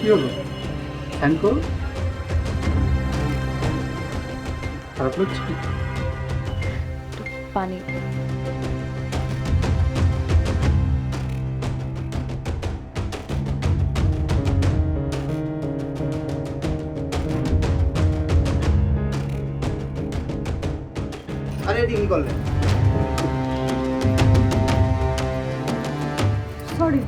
কি হলো? ফ্যান করো, খারাপ লাগছে কি? পানি। আরে এটি কি করলেন? সরি।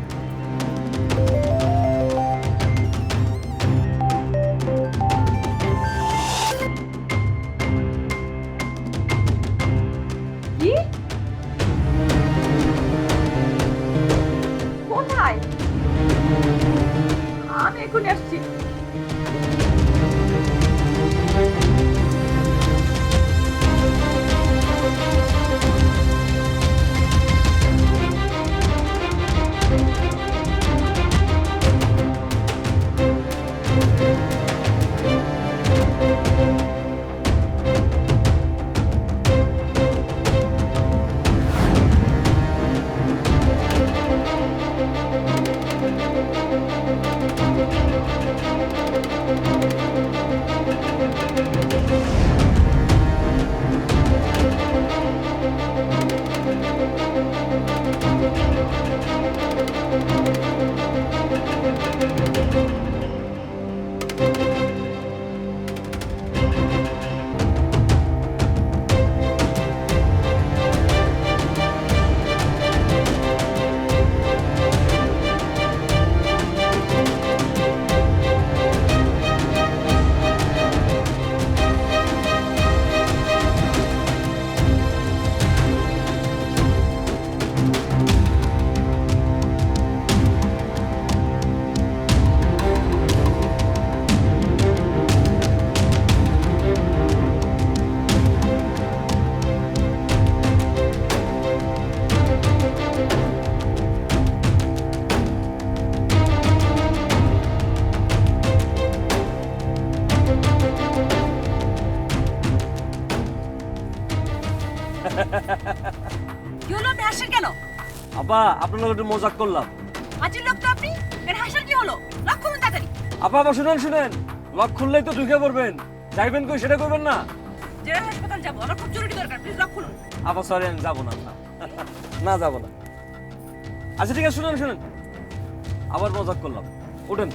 কি? কোথায়? আমি এখনই আসছি। কি হলো? আপনি হাসেন কেন? আপা আপনার লোক একটু মজাক করলাম। হাজির লোক তো আপনি, এর হাসার কি হলো? লক করুন তাড়াতাড়ি। আপা আবার শুনেন শুনেন, লক খুললেই তো ঢুকে পড়বেন, যাইবেন কই সেটা করবেন না। জেনারেল হাসপাতাল যাবো, আমার খুব জরুরি দরকার, প্লিজ লক খুলুন। আপা সরি আমি যাবো না, না যাবো না। আচ্ছা ঠিক আছে, শুনেন শুনেন, আবার মজাক করলাম, উঠেন।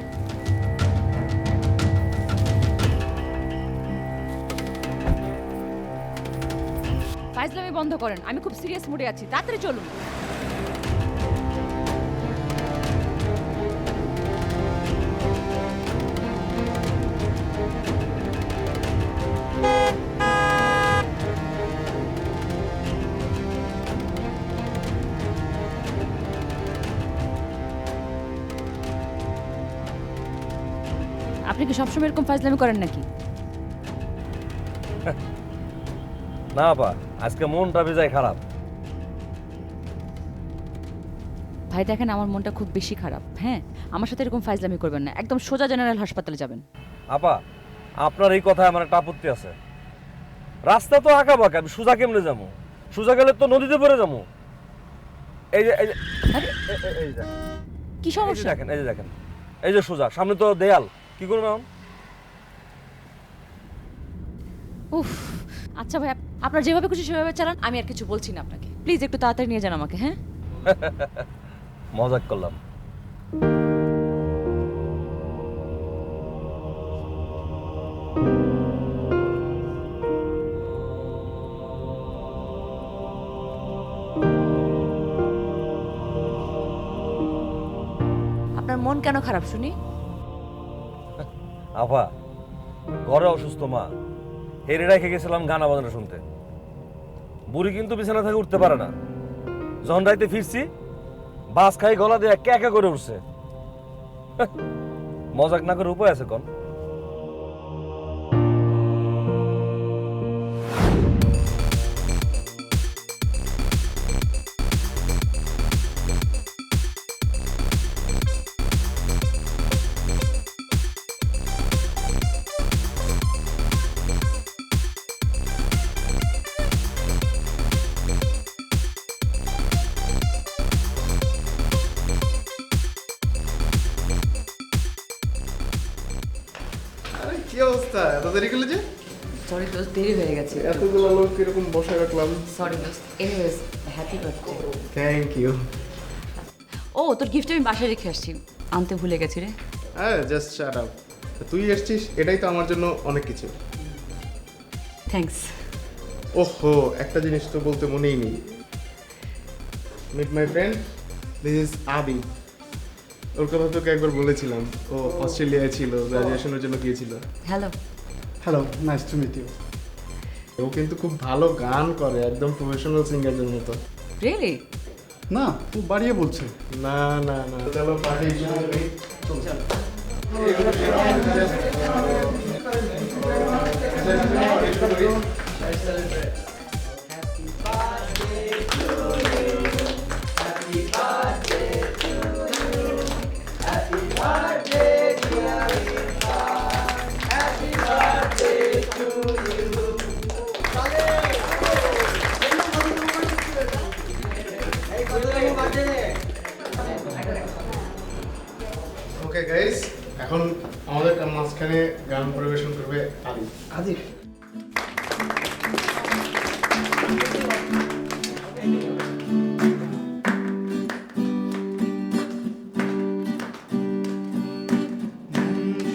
ফাইজলামি বন্ধ করেন, আমি খুব সিরিয়াস মুডে আছি, তাড়াতাড়ি চলুন। আপনি কি সবসময় এরকম ফাইজলামি করেন নাকি? না আপা, আজকে মনটা বেজায় খারাপ। ভাই দেখেন, আমার মনটা খুব বেশি খারাপ। হ্যাঁ, আমার সাথে এরকম ফাইজলামি করবেন না, একদম সোজা জেনারেল হাসপাতালে যাবেন। আপা আপনার এই কথায় আমার একটা আপত্তি আছে। রাস্তা তো আঁকা বাঁকা, আমি সোজা কেমনে যাবো? সোজা গেলে তো নদীতে পড়ে যাবো। এই যে এই যে আরে এই যে কি এই যে সমস্যা? দেখেন, এই যে দেখেন, এই যে সোজা, সামনে তো দেয়াল, কি করবো এখন? উফ, আচ্ছা ভাই, আপনার যেভাবে খুশি সেভাবে চালান, আমি আর কিছু বলছি না আপনাকে। প্লিজ একটু তাড়াতাড়ি নিয়ে যান আমাকে। হ্যাঁ, মজাক করলাম। আপনার মন কেন খারাপ শুনি? আপা ঘরে অসুস্থ মা, হেরে রেখে গেছিলাম গানা বাজনা শুনতে। বুড়ি কিন্তু বিছানা থেকে উঠতে পারে না। যখন রাইতে ফিরছি, বাস খাই গলা দিয়ে একা একা করে উঠছে। মজাক না করে উপায় আছে কোন? কি অবস্থা? এত দেরি করলে যে? সরি দোস্ত, দেরি হয়ে গেছে। এতগুলো লোক কিরকম বসে রাখলাম। সরি দোস্ত। Anyways, happy birthday. Thank you. ও, তোর গিফট আমি বাসায় রেখে আসছি, আনতে ভুলে গেছি রে। হ্যাঁ, জাস্ট শাট আপ। তুই এসেছিস, এটাই তো আমার জন্য অনেক কিছু। থ্যাঙ্কস। ওহো, একটা জিনিস তো বলতে মনেই নেই। Meet my friend, this is Abi. ওর কথা তোকে একবার বলেছিলাম, ও অস্ট্রেলিয়ায় ছিল, গ্রাজুয়েশনের জন্য গিয়েছিল। Hello. Hello, nice to meet you. ও কিন্তু খুব ভালো গান করে, একদম প্রফেশনাল সিঙ্গারের মতো। রিয়েলি? না, ও বাড়িয়ে বলছে। না না না, চলো পার্টি শুরু করি। ওকে গাইস, এখন আমাদের মাঝখানে গান পরিবেশন করবে আদি। আদি,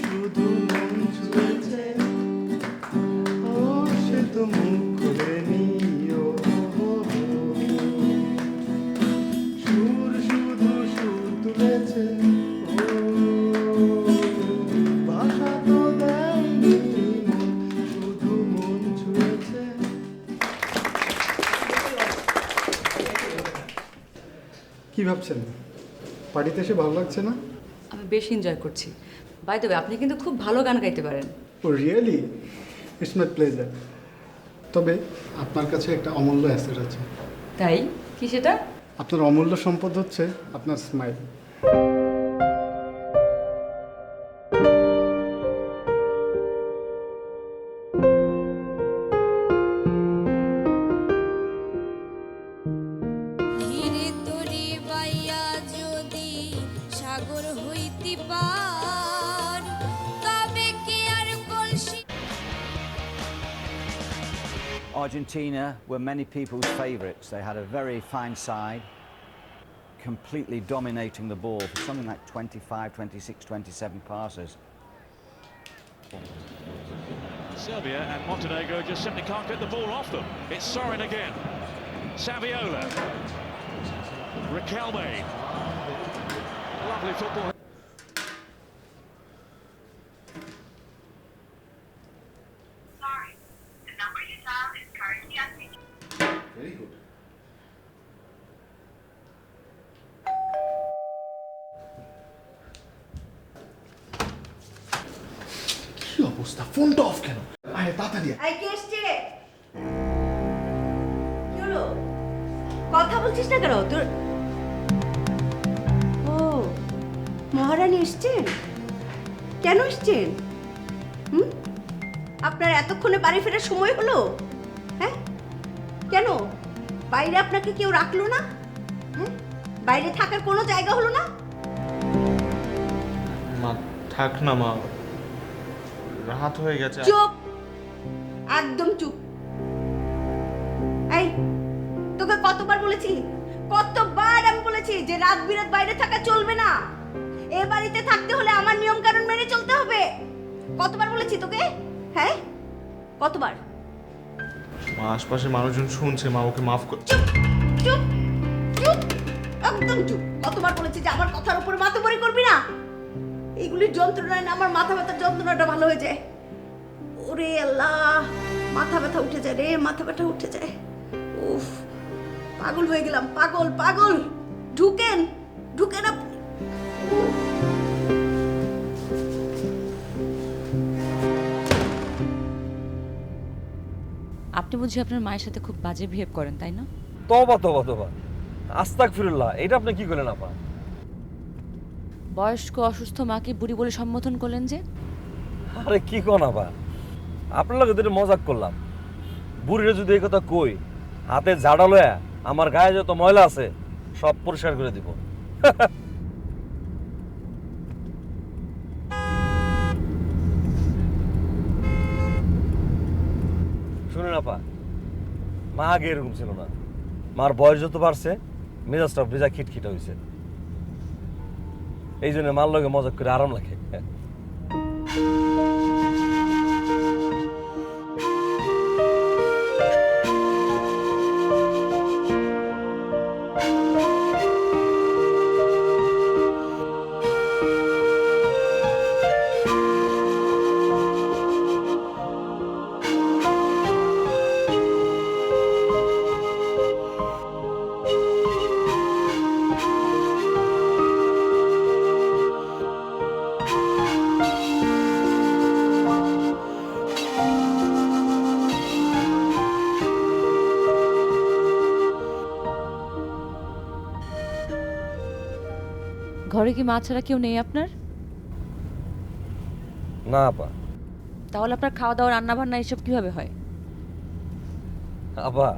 শুধু মন ছুঁয়েছে, ও সে তো মুখ খুলে নিও। সুর শুধু সুর তুলেছে, ও ভাষা তো দেয়নি মন, শুধু মন ছুঁয়েছে। কি ভাবছেন? পার্টিতে এসে ভালো লাগছে না? আমি বেশ এনজয় করছি। বাই দ্য ওয়ে, আপনি কিন্তু খুব ভালো গান গাইতে পারেন। ও রিয়েলি? It's my pleasure. তবে আপনার কাছে একটা অমূল্য অ্যাসেট আছে। তাই? কি সেটা? আপনার অমূল্য সম্পদ হচ্ছে আপনার স্মাইল। ধীরে তরি বাইয়া যদি সাগর হইতে পার, তবে কি আর কলসি। Argentina were many people's favourites. They had a very fine side, completely dominating the ball for something like 25, 26, 27 passes. Serbia and Montenegro just simply can't get the ball off them. It's Sorin again. Saviola. Riquelme. Lovely football. Very good. কি অবস্থা? ফোনটা of কেন? আরে তাড়াতাড়ি আয়। এই কে এসছে? কি হলো? কথা বলছিস না কেন তোর? ও, মহারানী এসছেন? কেন এসছেন? আপনার এতক্ষণে বাড়ি ফেরার সময় হলো? হ্যাঁ, কেন বাইরে আপনাকে কেউ রাখলো না? হ্যাঁ, বাইরে থাকার কোনো জায়গা হলো না? মা থাক না মা, রাত হয়ে গেছে। চুপ, একদম চুপ। এই, তোকে কতবার বলেছি, কতবার আমি বলেছি যে রাত বিরাত বাইরে থাকা চলবে না। এ বাড়িতে থাকতে হলে আমার নিয়ম কানুন মেনে চলতে হবে। কতবার বলেছি তোকে? হ্যাঁ, কতবার? মা আশপাশে মানুষজন শুনছে, মা ওকে মাফ কর। চুপ চুপ চুপ, একদম চুপ। কতবার বলেছি যে আমার কথার উপরে মাতব্বরি করবি না। এইগুলির যন্ত্রণায় না আমার মাথা ব্যথার যন্ত্রণাটা ভালো হয়ে যায়। ওরে আল্লাহ, মাথা ব্যথা উঠে যায় রে, মাথা ব্যথা উঠে যায়। উফ, পাগল হয়ে গেলাম, পাগল পাগল। ঢুকেন ঢুকেন আপনি। আপনি বুঝি আপনার মায়ের সাথে খুব বাজে বিহেভ করেন, তাই না? তবা তবা তবা, আস্তাগফিরুল্লাহ। এটা আপনি কি করলেন আপা? বয়স্ক অসুস্থ মাকে বুড়ি বলে সম্বোধন করলেন যে? আরে কি কোন আপা, আপনার লগে তো মজাক করলাম। বুড়িরে যদি এই কথা কই, হাতে ঝাড়া লয়া আমার গায়ে যত ময়লা আছে সব পরিষ্কার করে দিব। আপা, মা আগে এরকম ছিল না। মার বয়স যত বাড়ছে মেজাজটা ভেজা খিটখিটা হয়েছে, এই জন্য মার লগে মজা করে আরাম লাগে। ঘরে কি মা ছাড়া কেউ নেই আপনার? না আপা। তাহলে আপনার খাওয়া দাওয়া রান্না বান্না এসব কিভাবে হয়? আপা,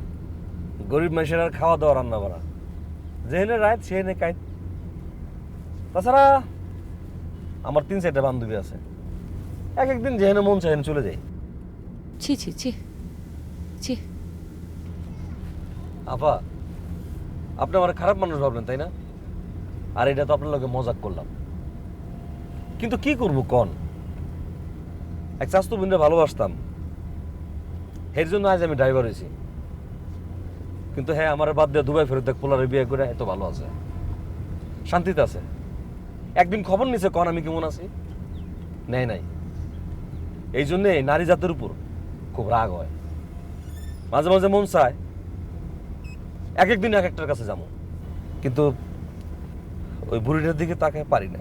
গরিব মানুষের আর খাওয়া দাওয়া রান্না বাড়া, যেহেনে রাত সেহেনে কাইত। তাছাড়া আমার 3-4টা বান্ধবী আছে, এক একদিন যেহেনে মন চাহেন চলে যাই। ছি ছি ছি ছি। আপা, আপনি আমার খারাপ মানুষ ভাবলেন তাই না? আর এটা তো আপনার লগে মজাক করলাম, কিন্তু কি করবো কন? এক চাস্তু বোনরে ভালোবাসতাম, এর জন্য আজ আমি ড্রাইভার হয়েছি। কিন্তু হ্যাঁ, আমার বাদ দিয়ে দুবাই ফেরত পোলারে বিয়ে করে এত ভালো আছে, শান্তিতে আছে। একদিন খবর নিছে কন আমি কেমন আছি? নেই নাই। এই জন্যে নারী জাতের উপর খুব রাগ হয়। মাঝে মাঝে মন চায় এক একদিন এক একটার কাছে যাবো, কিন্তু ওই বুড়িটার দিকে তাকায় পারি না।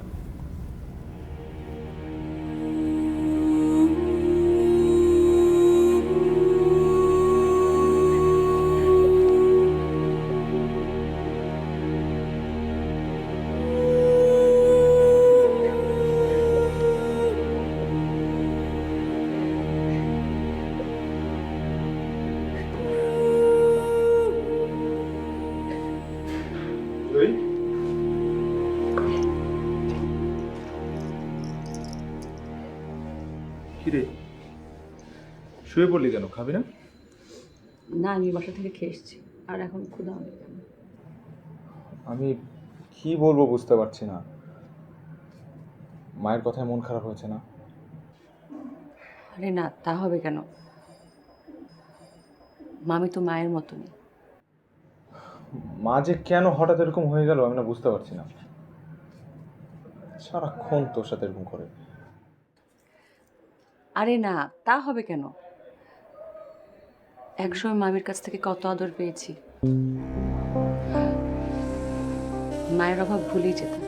কিরে, শুয়ে পড়লি কেন? খাবি না? না, আমি বাসা থেকে খেয়ে এসেছি, আর এখন ক্ষুধা হবে। আমি কি বলবো বুঝতে পারছি না। মায়ের কথায় মন খারাপ হয়েছে না? আরে না, তা হবে কেন? মামি তো মায়ের মতনই। মা যে কেন হঠাৎ এরকম হয়ে গেল আমি না বুঝতে পারছি না। সারাক্ষণ তোর সাথে এরকম করে। আরে না, তা হবে কেন? একসময় মামির কাছ থেকে কত আদর পেয়েছি, মায়ের অভাব ভুলেই যেতাম।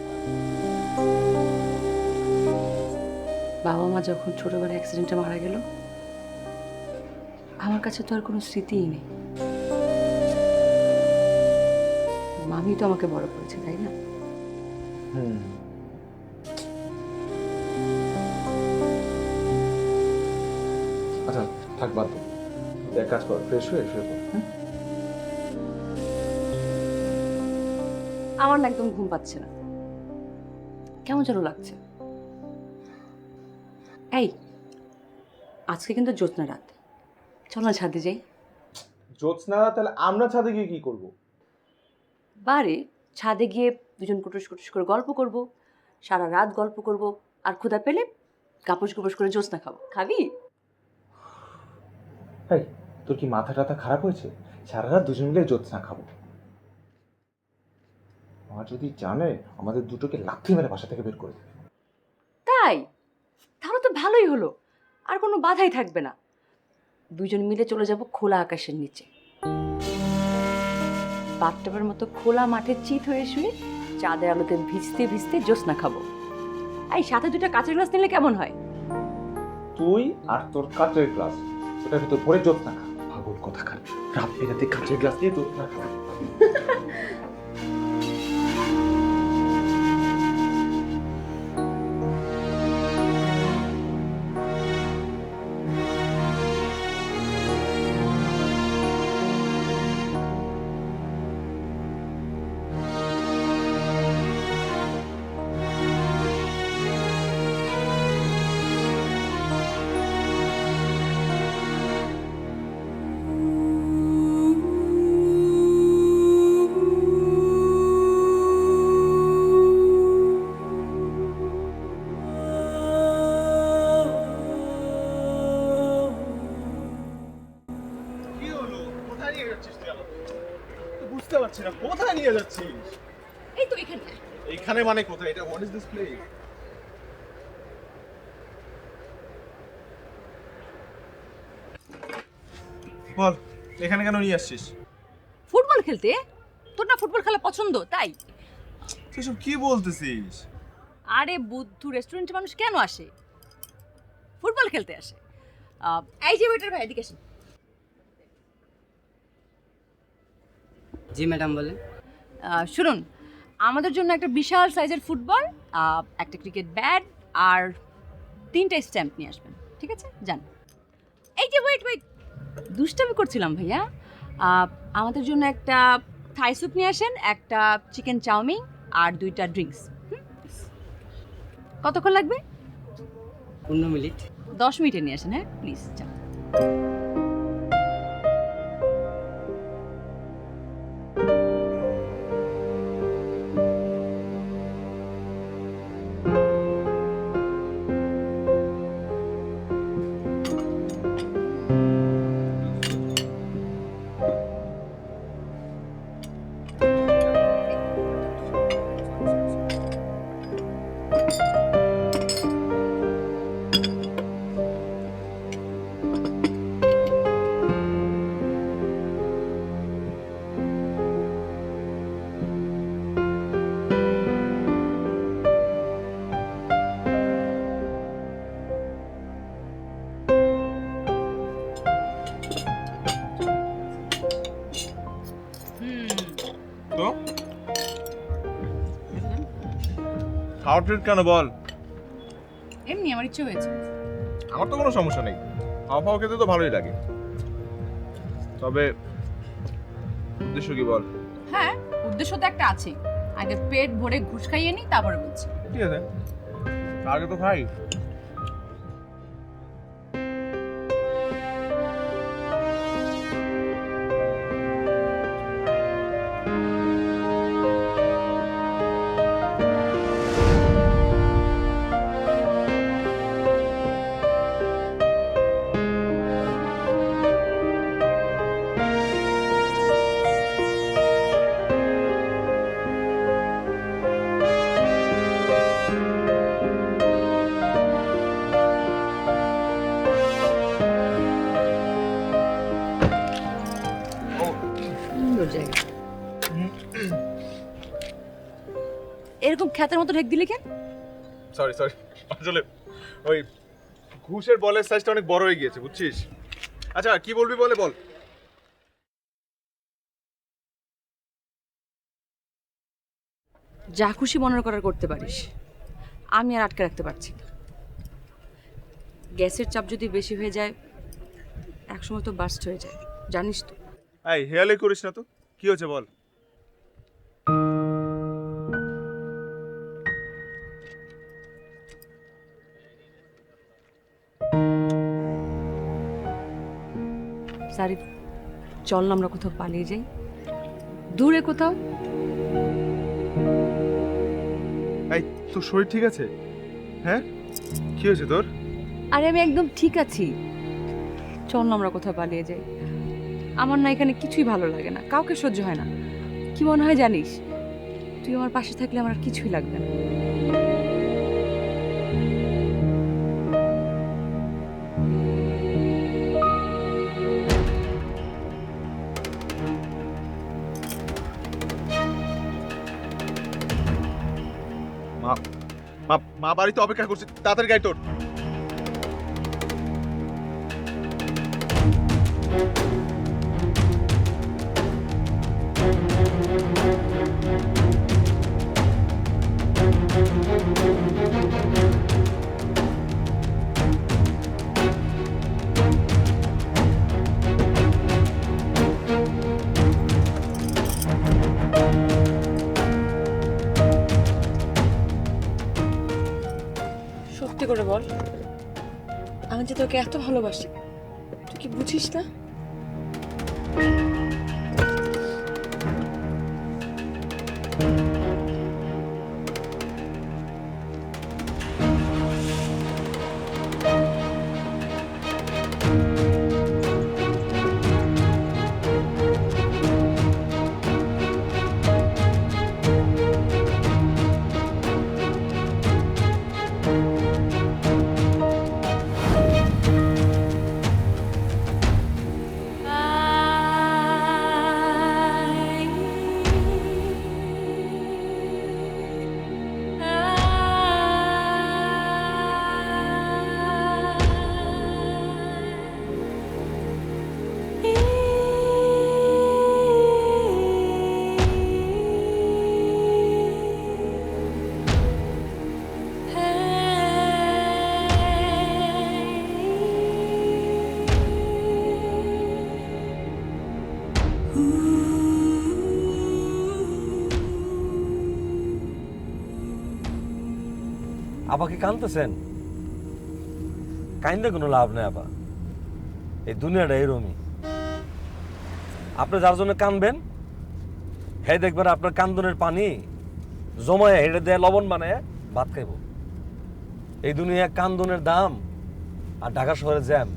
বাবা মা যখন ছোটবেলায় অ্যাক্সিডেন্টে মারা গেল, আমার কাছে তো আর কোনো স্মৃতিই নেই। মামি তো আমাকে বড় করেছে, তাই না? আচ্ছা থাক, বাদ দে। এক কাজ কর, ফ্রেশ হয়ে শুয়ে পড়। আমার না একদম ঘুম পাচ্ছে না, কেমন যেন লাগছে। এই, আজকে কিন্তু জ্যোৎস্না রাত, চল না ছাদে যাই। জ্যোৎস্না, তাহলে আমরা ছাদে গিয়ে কি করব? বারে ছাদে গিয়ে দুজন কুটুস কুটুস করে গল্প করব, সারা রাত গল্প করব, আর ক্ষুধা পেলে কাপুস কুপুস করে জ্যোৎস্না খাবো। খাবি? এই, তোর কি মাথা টাথা খারাপ হয়েছে? সারা রাত দুজন মিলে জ্যোৎস্না খাবো? মা যদি জানে, আমাদের দুটোকে লাথি মেরে বাসা থেকে বের করে দেবে। তাই? তাহলে তো ভালোই হলো, আর কোনো বাধাই থাকবে না। দুজন মিলে চলে যাব খোলা আকাশের নিচে, বাথটবের মতো খোলা মাঠে চিত হয়ে শুয়ে চাঁদের আলোতে ভিজতে ভিজতে জ্যোৎস্না খাবো। এই সাথে দুটো কাঁচের গ্লাস নিলে কেমন হয়? তুই আর তোর কাঁচের গ্লাস, ওটার ভিতর ভরে জ্যোৎস্না খা। পাগল কথাকার, রাত বেরাতে কাঁচের গ্লাস দিয়ে জ্যোৎস্না খা। পাচ্ছি না, কোথায় নিয়ে যাচ্ছিস? এই তো এখানে। এইখানে মানে কোথায়? এটা হোয়াট ইজ দিস প্লেস? বল, এখানে কেন নিয়ে আসছিস? ফুটবল খেলতে? তোর না ফুটবল খেলা পছন্দ তাই? তুই কি বলতেছিস? আরে বুদ্ধু, রেস্টুরেন্টে মানুষ কেন আসে? ফুটবল খেলতে আসে। এই যে ওয়েটার ভাই, এদিকে আসেন। জি ম্যাডাম বলেন। শুনুন, আমাদের জন্য একটা বিশাল সাইজের ফুটবল, একটা ক্রিকেট ব্যাট আর 3টা স্ট্যাম্প নিয়ে আসবেন, ঠিক আছে? যান। এই যে ওয়েট, দুষ্টামি করছিলাম ভাইয়া। আমাদের জন্য একটা থাই স্যুপ নিয়ে আসেন, একটা চিকেন চাউমিন আর 2টা ড্রিঙ্কস। কতক্ষণ লাগবে? 15 মিনিট। 10 মিনিটে নিয়ে আসেন, হ্যাঁ প্লিজ। যান। তো খাওয়ার ট্রিট কেন বল? এমনি আমার ইচ্ছে হয়েছে। আমার তো কোনো সমস্যা নেই, খাওয়া খাওয়া খেতে তো ভালোই লাগে। তবে উদ্দেশ্য কি বল? হ্যাঁ, উদ্দেশ্য তো একটা আছে। আগে পেট ভরে ঘুষ খাইয়ে নি, তারপরে বলছি। ঠিক আছে, আগে তো খাই। এরকম খ্যাতের মতো ঢেক দিলি কেন? সরি আসলে ওই ঘুষের বলের সাইজটা অনেক বড় হয়ে গিয়েছে, বুঝছিস? আচ্ছা কি বলবি বল। যা খুশি মনে করার করতে পারিস, আমি আর আটকে রাখতে পারছি না। গ্যাসের চাপ যদি বেশি হয়ে যায়, একসময় তো বাস্ট হয়ে যায়, জানিস তো। এই হেয়ালে করিস না তো, কি হয়েছে বল? সারিফ, চল না আমরা কোথাও পালিয়ে যাই, দূরে কোথাও। এই তোর শরীর ঠিক আছে? হ্যাঁ, কি হয়েছে তোর? আরে আমি একদম ঠিক আছি, চল না আমরা কোথাও পালিয়ে যাই। আমার না এখানে কিছুই ভালো লাগে না, কাউকে সহ্য হয় না। কি মনে হয় জানিস, তুই আমার পাশে থাকলে আমার আর কিছুই লাগবে না। মা বাড়িতে অপেক্ষা করছে, তাড়াতাড়ি গাড়ি তোর। সত্যি করে বল, আমি যে তোকে এত ভালোবাসি, তুই কি বুঝিস না? আপা কি কাঁদতেছেন? কাইন্দে কোনো লাভ নেই আপা, এই দুনিয়াটা এরকমই। আপনি যার জন্য কাঁদবেন, হে দেখবেন আপনার কান্দনের পানি জমায় হেঁটে দেয় লবণ বানায় ভাত খাইব। এই দুনিয়া কান্দনের দাম আর ঢাকা শহরে জ্যাম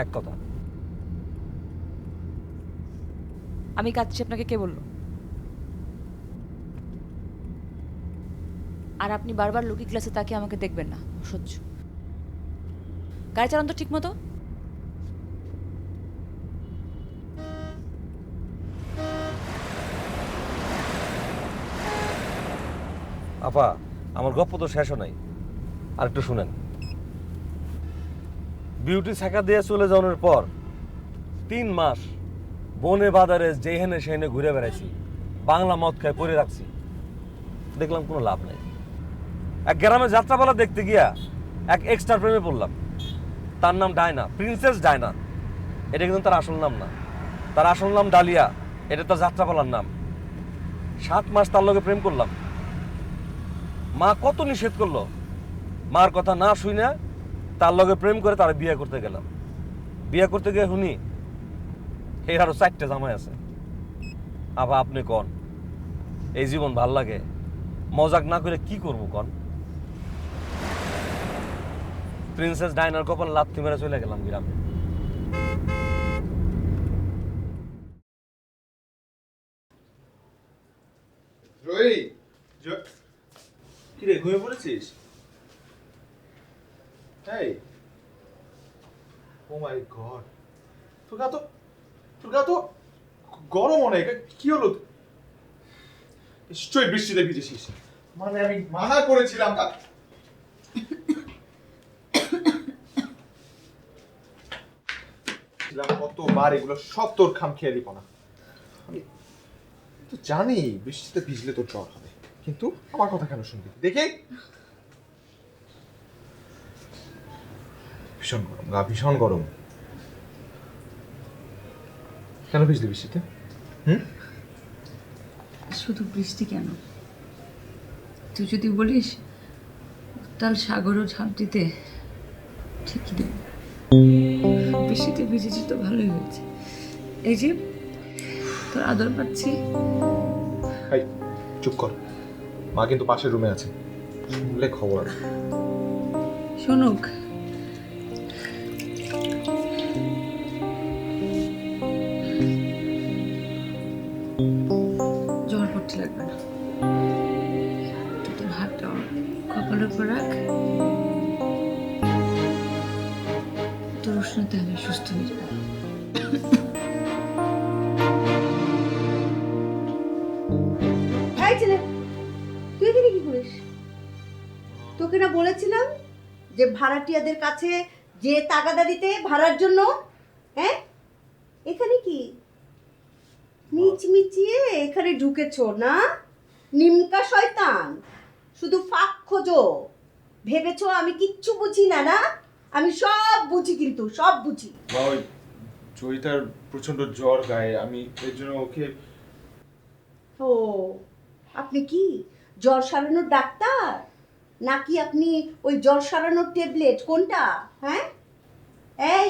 এক কথা। আমি কাঁদছি আপনাকে কে বললো? আর আপনি বারবার লুকি ক্লাসে তাকে আমাকে দেখবেন না, সহ্য। গাড়ি চালান তো ঠিক মতো। আপা আমার গপ্প তো শেষও নাই, আর একটু শুনেন। বিউটি ছাকা দিয়ে চলে যাওয়ার পর 3 মাস বনে বাজারে যেহেনে সেহেনে ঘুরে বেড়াইছি, বাংলা মদ খায় পরে রাখছি, দেখলাম কোনো লাভ নাই। এক গ্রামে যাত্রাপালা দেখতে গিয়া এক এক্সট্রা প্রেমে পড়লাম। তার নাম ডায়না, প্রিন্সেস ডায়না। এটা কিন্তু তার আসল নাম না, তার আসল নাম ডালিয়া। এটা তার যাত্রাপালার নাম। 7 মাস তার লগে প্রেম করলাম। মা কত নিষেধ করলো, মার কথা না শুনে তার লগে প্রেম করে তার বিয়ে করতে গেলাম। বিয়ে করতে গিয়ে শুনি এর আরো 4টে জামাই আছে। আবার আপনি কন, এই জীবন ভাল লাগে? মজাক না করে কি করবো কন? প্রিন্সেস ডায়নার কপাল লাথি মেরে চলে গেলাম গ্রামে। কি রে, ঘুমিয়ে পড়েছিস? এই, ও মাই গড, তোর গা তো গরম অনেক। কি হলো? নিশ্চয়ই বৃষ্টিতে ভিজেছিস। মানে আমি মানা করেছিলাম কতবার, এগুলো সব তোর খামখেয়ালি পনা। আমি তো জানি বৃষ্টিতে ভিজলে তোর জ্বর হবে, কিন্তু আমার কথা কেন শুনবি? দেখে ভীষণ গরম, গা ভীষণ গরম। কেন ভিজলি বৃষ্টিতে? শুধু বৃষ্টি কেন, তুই যদি বলিস উত্তাল সাগরও ঝাঁপ দিতে, ঠিকই দেব। বৃষ্টিতে ভিজেছি তো ভালোই হয়েছে। এই যে তোর আদর পাচ্ছি। এই চুপ কর, মা কিন্তু পাশের রুমে আছে, শুনলে খবর। শোনুক। জ্বর পড়তে লাগবে না, তোর হাতটা কপালের উপর রাখ, তোর উষ্ণতা আমি সুস্থ হয়ে যাবে। তুই এখানে কি করিস? তোকে না বলেছিলাম যে ভাড়াটিয়াদের কাছে যে তাগাদা দিতে ভাড়ার জন্য? হ্যাঁ, এখানে কি মিচমিচিয়ে এখানে ঢুকেছো না? নিমকা শয়তান, শুধু ফাঁক খোঁজো। ভেবেছো আমি কিচ্ছু বুঝি না? না, আমি সব বুঝি, কিন্তু সব বুঝি। ওই জয়িতার প্রচন্ড জ্বর গায়ে, আমি এর জন্য ওকে। ও, আপনি কি জ্বর সারানোর ডাক্তার, নাকি আপনি ওই জ্বর সারানোর ট্যাবলেট? কোনটা? হ্যাঁ, এই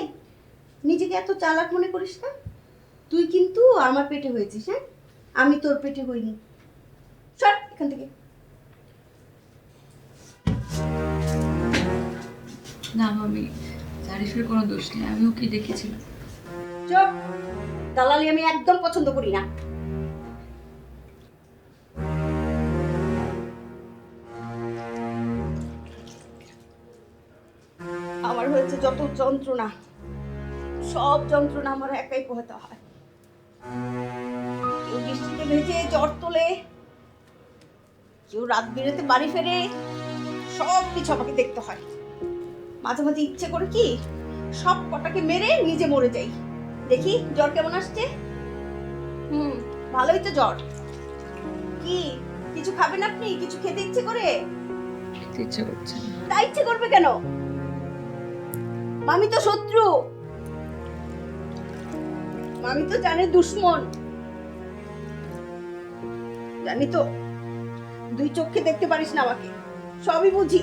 নিজেকে এত চালাক মনে করিস না। তুই কিন্তু আমার পেটে হয়েছিস, হ্যাঁ, আমি তোর পেটে হইনি। সর এখান থেকে। না মামি, জারিফের কোনো দোষ নেই, আমি ওকে দেখেছিলাম। চুপ, দালালি আমি একদম পছন্দ করি না। আমার হয়েছে যত যন্ত্রণা, সব যন্ত্রণা আমার একাই পোহাতে হয়। কেউ বৃষ্টিতে ভেজে জ্বর তোলে, কেউ রাত বেরোতে বাড়ি ফেরে, সব কিছু আমাকে দেখতে হয়। মাঝে মাঝে ইচ্ছে করে কি সব কটাকে মেরে নিজে মরে যাই। দেখি জ্বর কেমন আসছে। ভালোই তো জ্বর। কি কিছু খাবেন আপনি? কিছু খেতে ইচ্ছে করে? খেতে ইচ্ছে করছে না। তা ইচ্ছে করবে কেন? মামি তো শত্রু, মামি তো জানে দুশ্মন। জানি তো, দুই চোখে দেখতে পারিস না আমাকে, সবই বুঝি।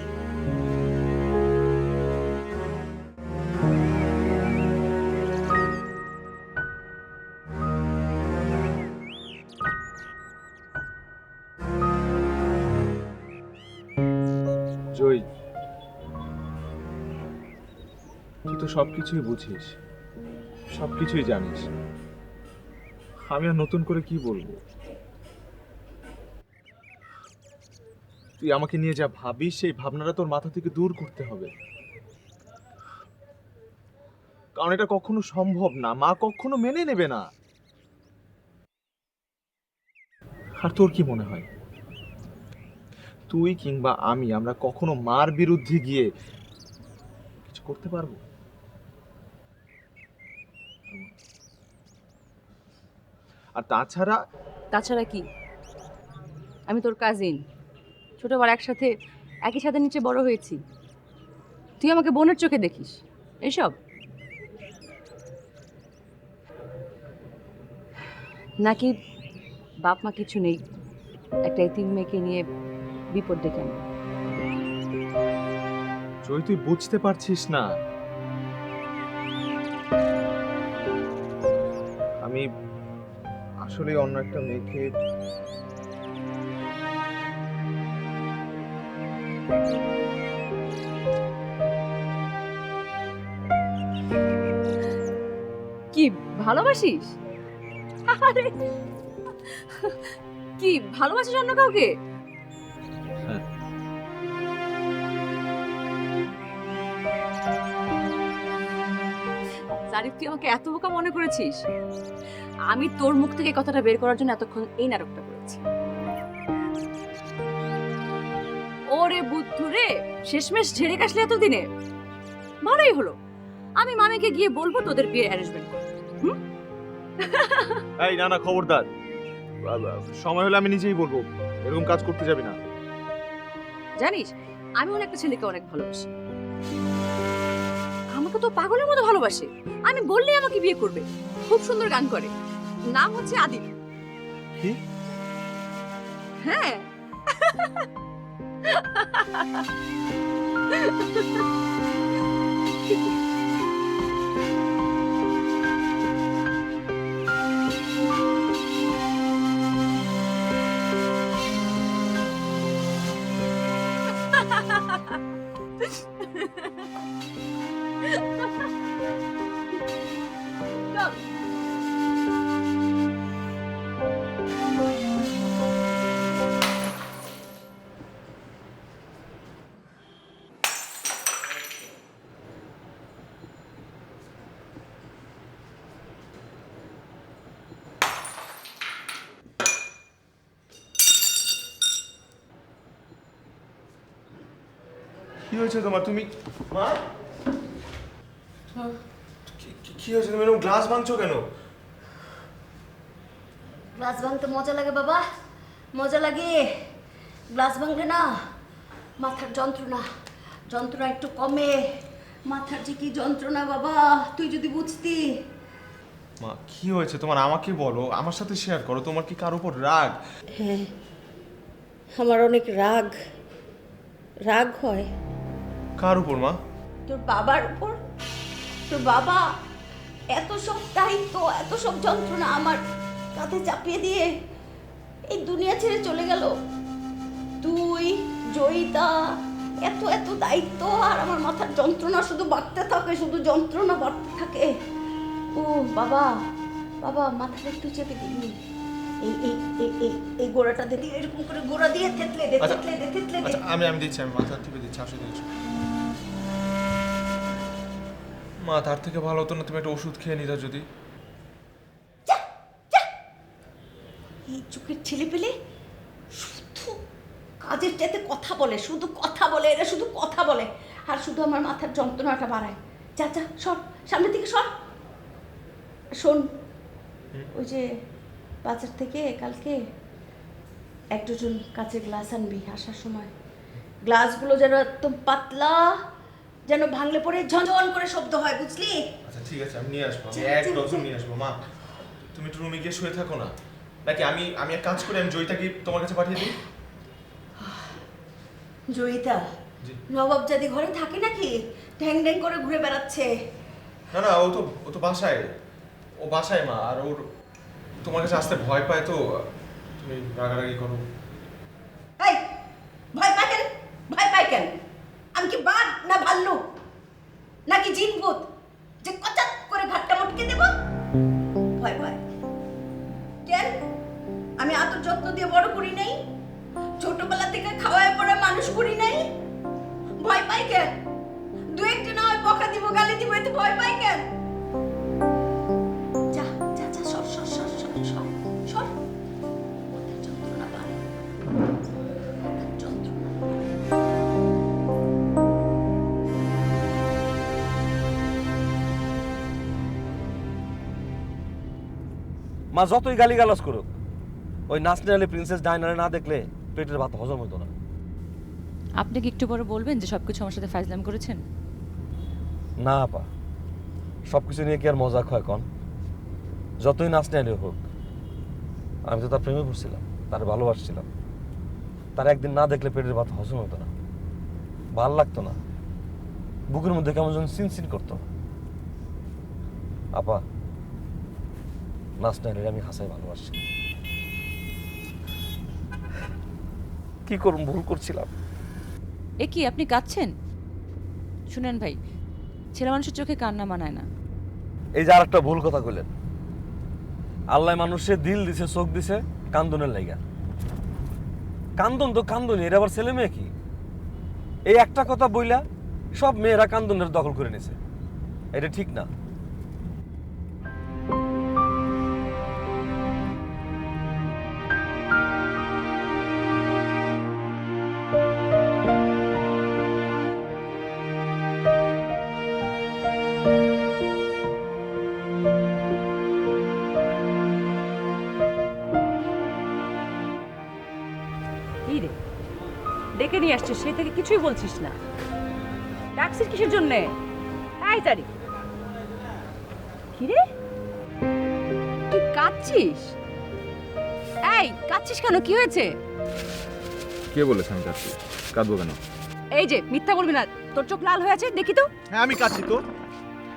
তুই তো সবকিছুই বুঝিস, সবকিছুই জানিস। আমি আর নতুন করে কি বলবো? তুই আমাকে নিয়ে যা ভাবিস সেই ভাবনাটা তোর মাথা থেকে দূর করতে হবে, কারণ এটা কখনো সম্ভব না, মা কখনো মেনে নেবে না। আর তোর কি মনে হয় তুই কিংবা আমরা কখনো মার বিরুদ্ধে গিয়ে কিছু করতে পারবো? আর তাছাড়া কি, আমি তোর কাজিন, ছোটবার একসাথে একই সাথে নিচে বড় হয়েছি। তুই আমাকে বোনের চোখে দেখিস এসব? নাকি বাপ মা কিছু নেই, একটা এতিম মেয়েকে নিয়ে বিপদ ডেকে আনবো? জয়, তুই বুঝতে পারছিস না। আমি আসলে অন্য একটা মেয়েকে কি ভালোবাসিস? আরে, কি ভালোবাসিস অন্য কাউকে? হ্যাঁ। সারিফ, তুই আমাকে এত বোকা মনে করেছিস? আমি তোর মুখ থেকে কথাটা বের করার জন্য এতক্ষণ এই নাটকটা করেছি। ওরে বুদ্ধু রে, শেষমেশ ঝেড়ে কাশলে এতদিনে। ভালোই হলো, আমি মামিকে গিয়ে বলবো তোদের বিয়ে অ্যারেঞ্জমেন্ট করতে। এই না, খবরদার, সময় হলে আমি নিজেই বলবো, এরকম কাজ করতে যাবি না। জানিস, আমি অনেক একটা ছেলেকে অনেক ভালোবাসি, আমাকে তো পাগলের মতো ভালোবাসে। আমি বললেই আমাকে বিয়ে করবে। খুব সুন্দর গান করে, নাম হচ্ছে আদিল। কি? হ্যাঁ। কি হয়েছে তোমার? তুমি মা, কি হয়েছে? তুমি এরকম গ্লাস ভাঙছো কেন? গ্লাস ভাঙতে মজা লাগে বাবা, মজা লাগে। গ্লাস ভাঙলে না মাথার যন্ত্রণা একটু কমে। মাথার যে কি যন্ত্রণা বাবা, তুই যদি বুঝতি। মা, কি হয়েছে তোমার? আমাকে বলো, আমার সাথে শেয়ার করো। তোমার কি কার উপর রাগ? হ্যাঁ, আমার অনেক রাগ হয়। কার উপর মা? তোর বাবার উপর। তোর বাবা এত সব দায়িত্ব, এত সব যন্ত্রণা আমার কাঁধে চাপিয়ে দিয়ে এই দুনিয়া ছেড়ে চলে গেল। তুই, জয়িতা, এত দায়িত্ব, আর আমার মাথার যন্ত্রণা শুধু বাড়তে থাকে, শুধু যন্ত্রণা বাড়তে থাকে। ও বাবা, মাথাটা একটু চেপে দিবি। এই গোড়াটা দিদি, এরকম করে গোড়া দিয়ে থেতলে দে। আমি দিচ্ছি, আমি মাথা টিপে দিচ্ছি। আসলে দিচ্ছি মা, তার থেকে ভালো হতো না তুমি একটা ওষুধ খেয়ে নিতা যদি। এই চোখের ছেলে পেলে শুধু কাজের চাইতে কথা বলে, শুধু কথা বলে, এরা শুধু কথা বলে আর শুধু আমার মাথার যন্ত্রণাটা বাড়ায়। যা সর, সামনে থেকে সর। শোন, ওই যে বাজার থেকে কালকে এক ডজন কাঁচের গ্লাস আনবি আসার সময়। গ্লাসগুলো যেন একদম পাতলা, যেন ভাঙলে পরে ঝনঝন করে শব্দ হয়, বুঝলি? আচ্ছা ঠিক আছে, আমি নিয়ে আসবো। আমি এক ডজন নিয়ে আসবো। মা, তুমি একটু রুমে গিয়ে শুয়ে থাকো না, নাকি আমি এক কাজ করি, আমি জয়িতাকে তোমার কাছে পাঠিয়ে দিই। জয়িতা নবাবজাদি ঘরে থাকে নাকি? ঢ্যাং ঢ্যাং করে ঘুরে বেড়াচ্ছে। না, ও তো বাসায় মা। আর ওর তোমার কাছে আসতে ভয় পায়, তো তুমি রাগারাগি করো। এই ভয় পায় কেন? আমি কি বাঘ না ভাল্লুক নাকি জিনভূত যে কচাত করে ঘাটটা মটকে দেব? ভয় ভয় কেন? আমি আদর যত্ন দিয়ে বড় করি নাই? ছোটবেলা থেকে খাওয়ায় পড়ে মানুষ করি নাই? ভয় পাই কেন? দু একটা না হয় বকা দিব, গালি দিব, এতে ভয় পাই কেন? যা যা যা, সর সর সর সর সর সর। মাথার যন্ত্রণা বাড়ে, মাথার যন্ত্রণা। মা যতই গালিগালাজ করুক, ওই নাচনে প্রিন্সেস ডায়নারে না দেখলে পেটের ভাত হজম হতো না। আপনি কি একটু পরে বলবেন যে সবকিছু আমার সাথে ফাইজলাম করেছেন? না আপা, সবকিছু নিয়ে কি আর মজা হয় কন? যতই নাচনে হোক, আমি তো তার প্রেমে পড়ছিলাম, তার ভালোবাসছিলাম। তার একদিন না দেখলে পেটের ভাত হজম হতো না, ভাল লাগতো না, বুকের মধ্যে কেমন যেন সিনসিন করতো। আপা, নাচনে আমি হাসাই ভালোবাসি। কি করুন, ভুল করছিলাম। এ কি আপনি কাঁদছেন? শুনেন ভাই, ছেলে মানুষের চোখে কান্না মানায় না। এই যে আর একটা ভুল কথা কইলেন। আল্লাহ মানুষের দিল দিছে, চোখ দিছে কান্দনের লাইগা। কান্দন তো কান্দনি, এর আবার ছেলে মেয়ে কি? এই একটা কথা বইলা সব মেয়েরা কান্দনের দখল করে নিছে, এটা ঠিক না। কি রে, ডেকে নিয়ে আসছিস, সে থেকে কিছুই বলছিস না। ডাকছিস কিসের জন্যে? এই তারিখ, কি রে তুই কাঁদছিস? এই কাঁদছিস কেন, কি হয়েছে? কে বলেছে আমি কাঁদছি? কাঁদবো কেন? এই যে মিথ্যা বলবি না, তোর চোখ লাল হয়ে আছে, দেখি তো। হ্যাঁ আমি কাঁদছি, তো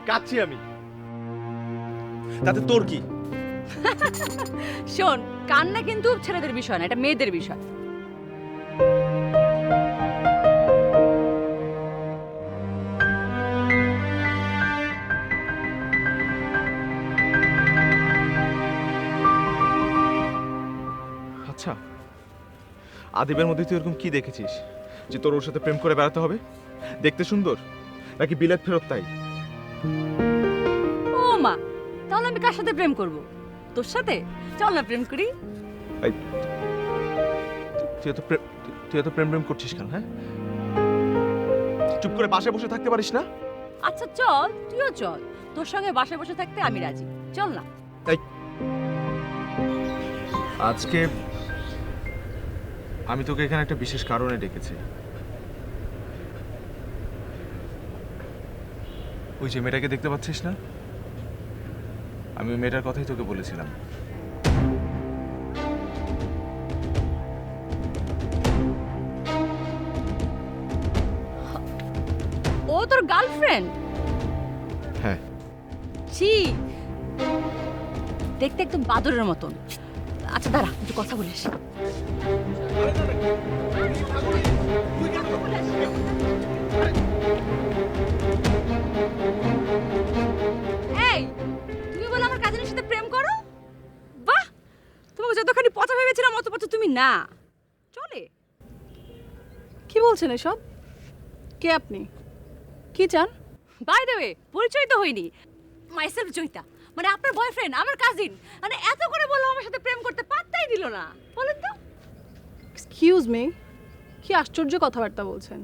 কাঁদছি আমি, তাতে তোর কি? শোন, কান্না কিন্তু ছেলেদের বিষয় না, এটা মেয়েদের বিষয়। আচ্ছা, আদিবের মধ্যে তুই এরকম কি দেখেছিস যে তোর ওর সাথে প্রেম করে বেড়াতে হবে? দেখতে সুন্দর নাকি বিলেত ফেরত তাই? ও মা, তাহলে আমি কার সাথে প্রেম করব? তোর সাথে? চল না প্রেম করি। এই, তুই এত প্রেম প্রেম করছিস কেন? হ্যাঁ, চুপ করে বাসায় বসে থাকতে পারিস না? আচ্ছা চল, তুইও চল, তোর সঙ্গে বাসায় বসে থাকতে আমি রাজি, চল না। আজকে আমি তোকে এখানে একটা বিশেষ কারণে ডেকেছি। ওই যে মেয়েটাকে দেখতে পাচ্ছিস না, আমি ওই মেয়েটার কথাই তোকে বলেছিলাম। ও তোর গার্লফ্রেন্ড? হ্যাঁ। ছি, দেখতে একদম বাদরের মতন। আচ্ছা দাঁড়া, একটু কথা বলিস। এই, তুমি বলে আমার কাজিনের সাথে প্রেম করো? বাহ, তোমাকে যতখানি পচা ভেবেছিলাম অত পচা তুমি না। চলে। কি বলছেন এসব? কে আপনি? কি চান? বাই দ্য ওয়ে, পরিচয় তো হয়নি। মাইসেলফ জয়িতা, মানে আপনার বয়ফ্রেন্ড, আমার কাজিন। মানে এত করে বললো আমার সাথে প্রেম করতে, পাত্তাই দিল না। বলেন তো। এক্সকিউজ মি, কি আশ্চর্য কথাবার্তা বলছেন?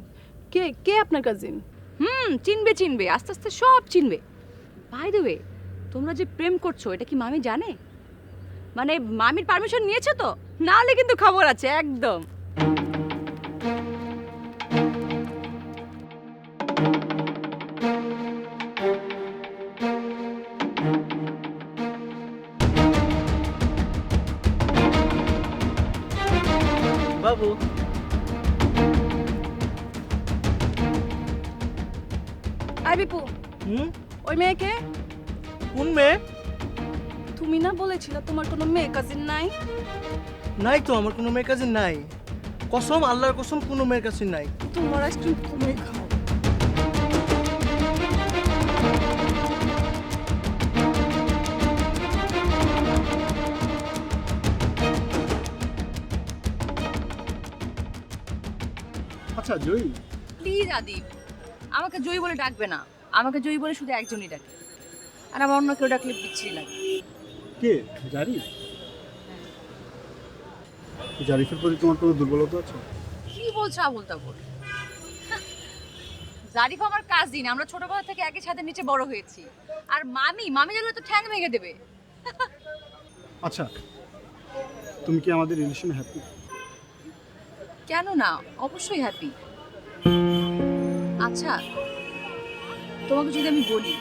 কে কে আপনার কাজিন? চিনবে চিনবে, আস্তে আস্তে সব চিনবে। বাই দ্য ওয়ে, তোমরা যে প্রেম করছো এটা কি মামি জানে? মানে মামির পারমিশন নিয়েছো তো? না হলে কিন্তু খবর আছে একদম। বাবু, আই বিপু, ওই মেয়েকে? কোন মেয়ে? তুমি না বলেছিলে তোমার কোনো মেয়ে কাজিন নাই? নাই তো, আমার কোনো মেয়ে কাছে নাই। কসম, আল্লাহর কসম, কোনো মেয়ের কাছে নাই। তোমার আইসক্রিম তুমি খাও। আচ্ছা জয়ী, প্লিজ আদিব, আমাকে জয়ী বলে ডাকবে না। আমাকে জয়ী বলে শুধু একজনই ডাকে, আর আমার অন্য কেউ ডাকলে বিচ্ছিরি লাগে। কে জারিফ? জারিফের প্রতি তোমার কোনো দুর্বলতা আছে? কি বলছো আবুল তাবুল? জারিফ আমার কাজিন, আমরা ছোটবেলা থেকে একই সাথে নিচে বড় হয়েছি। আর মামি জানলে তো ঠ্যাং ভেঙে দেবে। আচ্ছা, তুমি কি আমাদের রিলেশনে হ্যাপি? কেন না, অবশ্যই হ্যাপি। আচ্ছা, তোমাকে যদি আমি বলি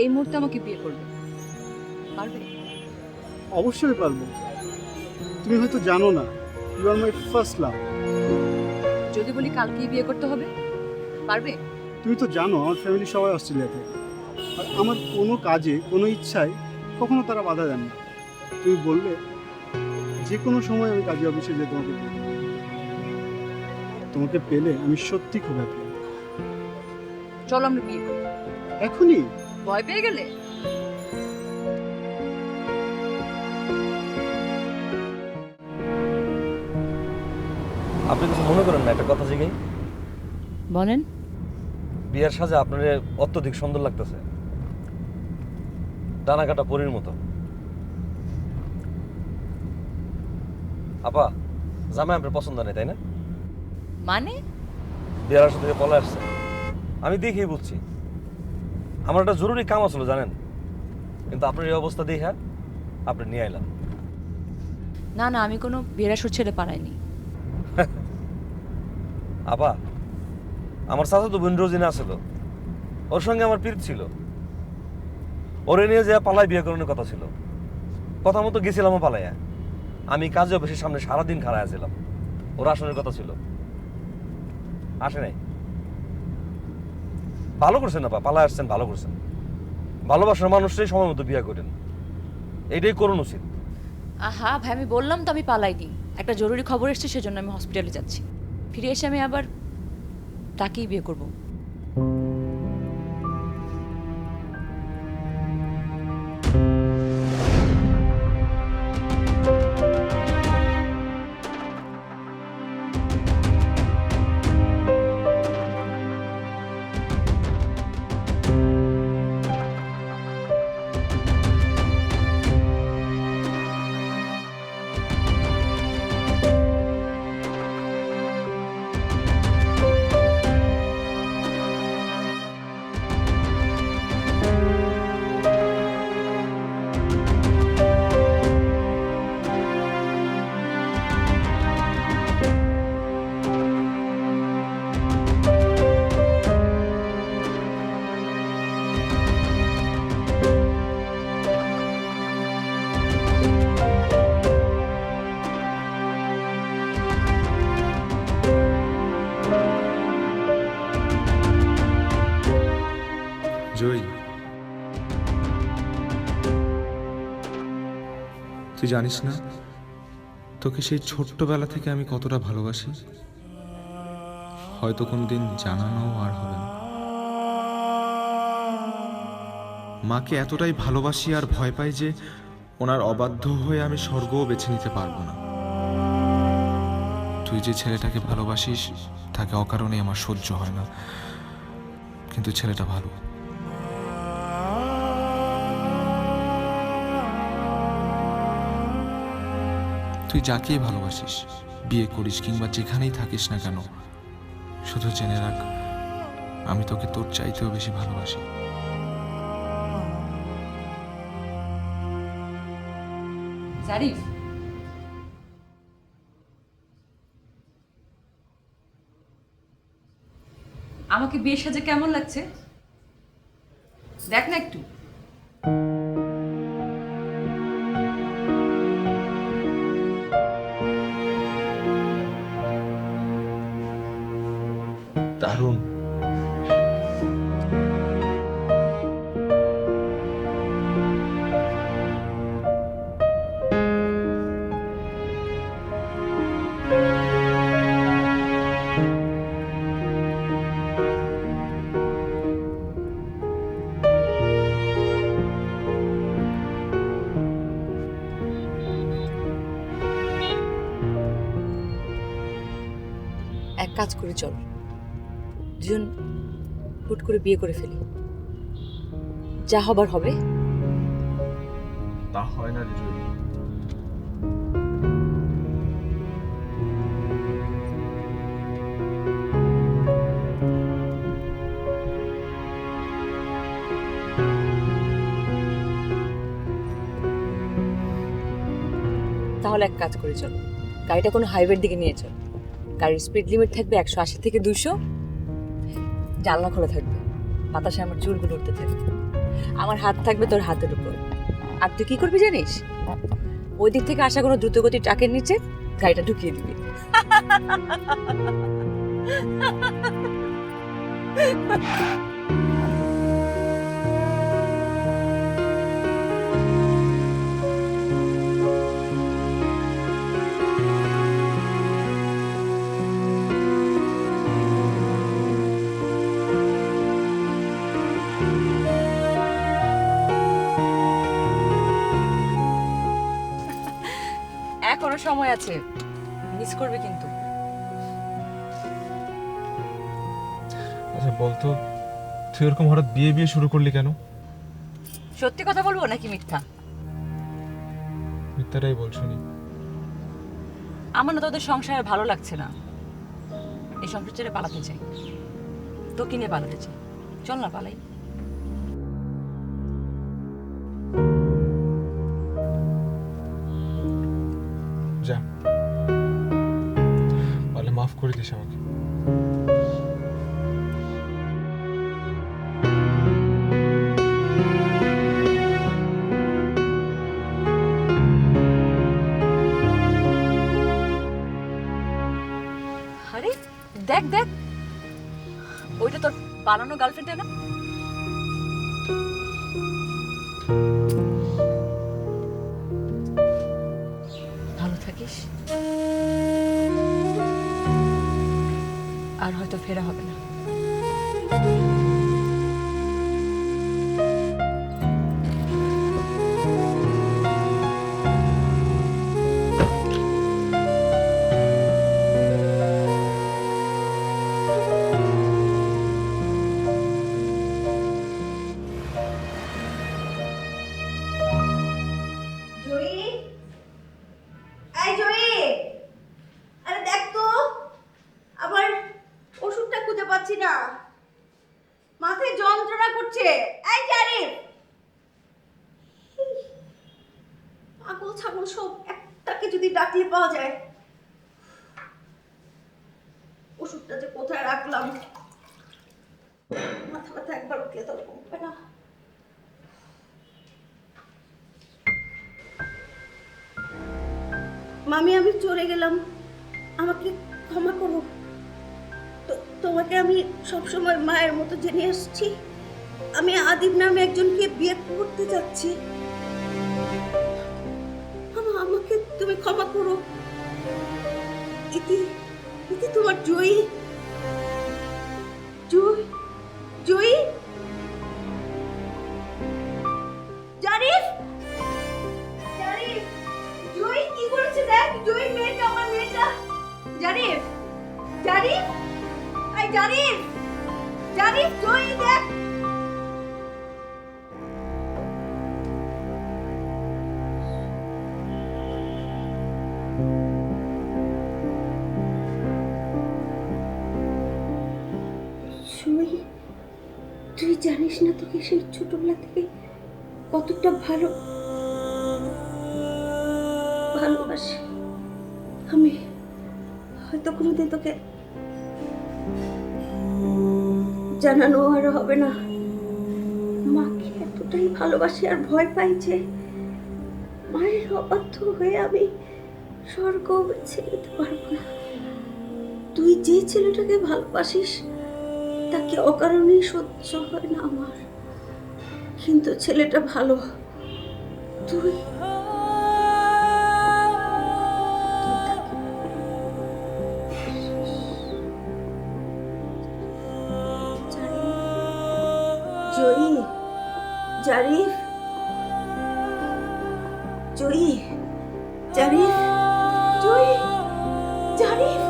এই মুহূর্তে আমাকে বিয়ে করবে, পারবে? অবশ্যই পারবো। তুমি হয়তো জানো না, you R my first love. যদি বলি কালকেই বিয়ে করতে হবে, পারবে? তুমি তো জানো আমার ফ্যামিলি সবাই অস্ট্রেলিয়াতে, আর আমার কোনো কাজে কোনো ইচ্ছায় কখনো তারা বাধা দেন না। তুমি বললে যে কোনো সময় আমি কাজী অফিসে যেয়ে তোমাকে পেয়ে যাবো। তোমাকে পেলে আমি সত্যি খুব হ্যাপি। চলো আমরা বিয়ে করি। এখনই? ভয় পেয়ে গেলে? আপনি কিছু মনে করেন না, একটা কথা জিজ্ঞাই। বলেন। বিয়ার সাজে আপনার অত্যধিক সুন্দর লাগতেছে, ডানা কাটা পরীর মতো। আপা, জামাই আপনার পছন্দ নেই তাই না? মানে? বিয়ার আসা থেকে পলে আসছে, আমি দেখেই বলছি। আমার একটা জরুরি কাম আসলো জানেন, কিন্তু আপনার এই অবস্থা দেখে আপনি নিয়ে আইলাম। না না, আমি কোনো বেরাসুর ছেড়ে পালাইনি। আপা, আমার চাচা তো বোন রোজিনা আছিল, ওর সঙ্গে আমার প্রীতি ছিল। ওরে নিয়ে যে পালাই বিয়ে করানোর কথা ছিল, কথা মতো গেছিলামও পালাইয়া। আমি কাজে অফিসের সামনে সারাদিন খাড়া আছিলাম, ওর আসনের কথা ছিল, আসে নাই। ভালো করছেন আপা, পালায় আসছেন, ভালো করছেন। ভালোবাসার মানুষটাই সময় মতো বিয়ে করেন, এইটাই করুন উচিত। আহা ভাই, আমি বললাম তো আমি পালাইনি। একটা জরুরি খবর এসেছে, সেজন্য আমি হসপিটালে যাচ্ছি। ফিরে এসে আমি আবার তাকেই বিয়ে করব। জয়ী, তুই জানিস না তোকে সেই ছোট্টবেলা থেকে আমি কতটা ভালোবাসি। হয়তো কোনোদিন জানানো আর হবে না। মাকে এতটাই ভালোবাসি আর ভয় পাই যে ওনার অবাধ্য হয়ে আমি স্বর্গও বেছে নিতে পারবো না। তুই যে ছেলেটাকে ভালোবাসিস তাকে অকারণে আমার সহ্য হয় না, কিন্তু ছেলেটা ভালো। তুই যাকেই ভালোবাসিস, বিয়ে করিস কিংবা যেখানেই থাকিস না কেন, শুধু জেনে রাখ আমি তোকে তোর চাইতেও বেশি ভালোবাসি। জারিফ, আমাকে বিয়ের সাজে কেমন লাগছে দেখ না একটু। দারুণ। কাজ করে চল, দুজন হুট করে বিয়ে করে ফেলি, যা হবার হবে। তা হয় না রে জয়ী। তাহলে এক কাজ করে চল, গাড়িটা কোনো হাইওয়ের দিকে নিয়ে চল। গাড়ির স্পিড লিমিট থাকবে 180 থেকে 200, জানলা খোলা থাকবে, বাতাসে আমার চুলগুলো উঠতে থাকবে, আমার হাত থাকবে তোর হাতের উপর। আর তুই কি করবি জানিস? ওই দিক থেকে আসা কোনো দ্রুতগতির ট্রাকের নিচে গাড়িটা ঢুকিয়ে দিবি। এখনো সময় আছে, মিস করবে কিন্তু। আচ্ছা বলতো, তুই এরকম হঠাৎ বিয়ে বিয়ে শুরু করলি কেন? সত্যি কথা বলবো নাকি মিথ্যা? মিথ্যাটাই বলছনি। আমার না তোদের সংসার ভালো লাগছে না, এই সংসার ছেড়ে পালাতে চাই, তো কিনে পালাতে চাই। চল না পালাই। যা, পারলে মাফ করে দিস আমাকে। আরে দেখ দেখ, ওইটা তোর বানানো গার্লফ্রেন্ড না? ভালো থাকিস, আর হয়তো ফেরা হবে না। জয়ী, এই জয়ী, আরে দেখ তো, আমার ওষুধটা খুঁজে পাচ্ছি না, মাথায় যন্ত্রণা করছে। এই জারিফ, পাগল ছাগল সব একটাকে যদি ডাকলে পাওয়া যায়। ওষুধটা যে কোথায় রাখলাম, মাথা ব্যথা একবার উঠলে তো কমবে না। মামি, আমি চলে গেলাম, আমাকে ক্ষমা করো। তোমাকে আমি সবসময় মায়ের মতো জেনে আসছি। আমি আদিব নামে একজনকে বিয়ে করতে যাচ্ছি। আমাকে তুমি ক্ষমা করো। ইতি ইতি তোমার জয়ী। জয়ী, জারিফ, জারিফ, জয়ী কি করেছে দেখ। জয়ী মেয়েটা, আমার মেয়েটা। জারিফ, জারিফ, এই জারিফ, জারিফ, জয়ী দেখ। জয়ী, তুই জানিস না তোকে সেই ছোটবেলা থেকে কতটা ভালোবাসি আমি। হয়তো কোনোদিন তোকে জানানো আর হবে না। মাকে এতটাই ভালোবাসি আর ভয় পাই যে মায়ের অবাধ্য হয়ে আমি স্বর্গ বেছে নিতে পারবো না। তুই যে ছেলেটাকে ভালোবাসিস তাকে অকারণেই সহ্য হয় না আমার, কিন্তু ছেলেটা ভালো। তুই জয়ী, জারিফ, জয়ী, জারিফ, জয়ী, জারিফ,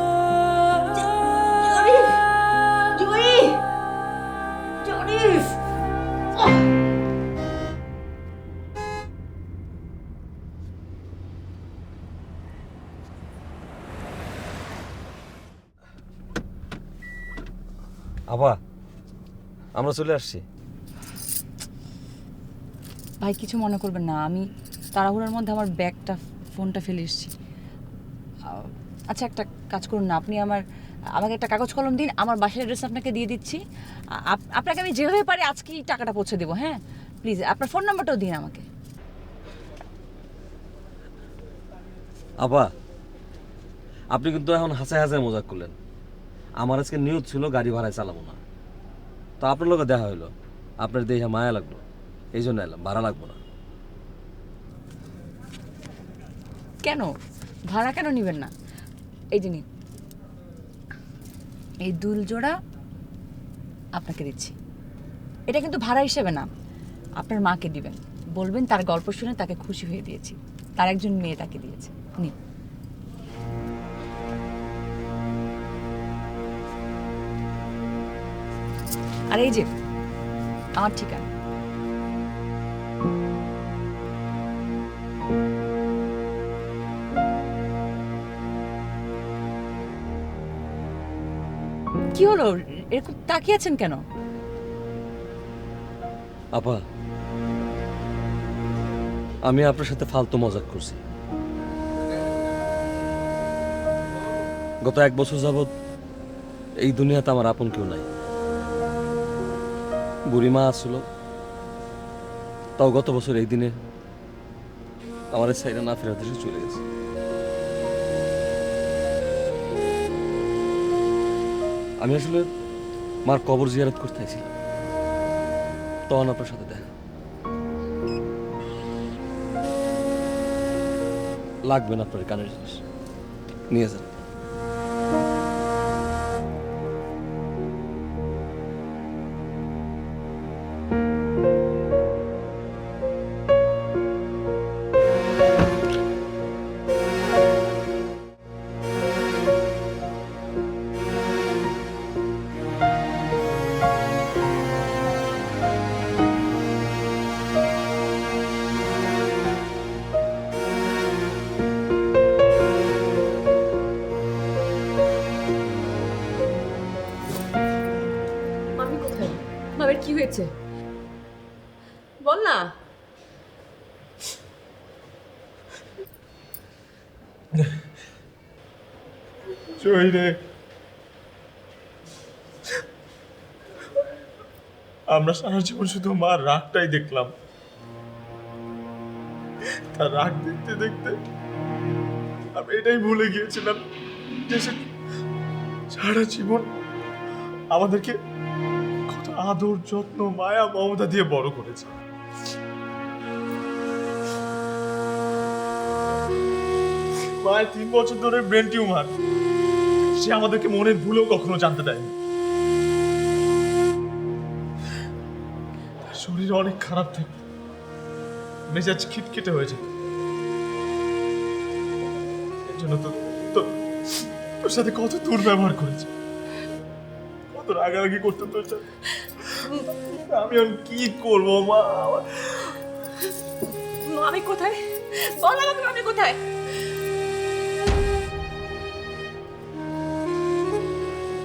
আপা আমরা চলে আসছি। ভাই কিছু মনে করবেন না, আমি তাড়াহুড়োর মধ্যে আমার ব্যাগটা ফোনটা ফেলে এসেছি। আচ্ছা একটা কাজ করুন না, আপনি আমাকে একটা কাগজ কলম দিন, আমার বাসার অ্যাড্রেস আপনাকে দিয়ে দিচ্ছি। আপনাকে আমি যেভাবে পারি আজকেই টাকাটা পৌঁছে দেবো। হ্যাঁ প্লিজ আপনার ফোন নাম্বারটাও দিন আমাকে। আপা আপনি কিন্তু এখন হাসায় হাসায় মজাক করলেন। আমার আজকে নিয়ত ছিল গাড়ি ভাড়ায় চালাবো না, তো আপনার লোকে দেখা হইলো, আপনার দেখে মায়া লাগলো, এই জন্য এলাম, ভাড়া লাগবো না। কেন ভাড়া কেন নেবেন না? এই যে নিন, এই দুল জোড়া আপনাকে দিচ্ছি। এটা কিন্তু ভাড়া হিসেবে না, আপনার মাকে দিবেন, বলবেন তার গল্প শুনে তাকে খুশি হয়ে দিয়েছি, তার একজন মেয়ে তাকে দিয়েছে। নিন। আর এই যে আমার ঠিকানা। কি হলো, এরকম তাকিয়ে আছেন কেন? আপা আমি আপনার সাথে ফালতু মজাক করছি। গত 1 বছর যাবৎ এই দুনিয়াতে আমার আপন কেউ নাই। বুড়ি মা আসছিল, তাও গত বছর এই দিনে আমার সাইডে না ফেরাতে চলে গেছে। আমি আসলে মার কবর জিয়ারত করতে চাইছিলাম, তখন আপনার সাথে দেখা। লাগবে না আপনার কানের জিনিস, নিয়ে যান। মামি কোথায়? মামের কি হয়েছে বল না। জহিরে, আমরা সারা জীবন শুধু মার রাগটাই দেখলাম। তার রাগ দেখতে দেখতে আমি এটাই ভুলে গিয়েছিলাম যে সে সারা জীবন আমাদেরকে কত আদর যত্ন মায়া মমতা দিয়ে বড় করেছে। মায়ের 3 বছর ধরে ব্রেন টিউমার, সে আমাদেরকে মনের ভুলেও কখনো জানতে দেয়নি। তার শরীর অনেক খারাপ থাকতো, মেজাজ খিটখিটে হয়ে যেত। এর জন্য তোর সাথে কত দুর্ব্যবহার করেছে, কত রাগারাগি করতাম তোর সাথে। আমি এখন কি করবো মা? মামি কোথায় বল আমাকে, মামি কোথায়?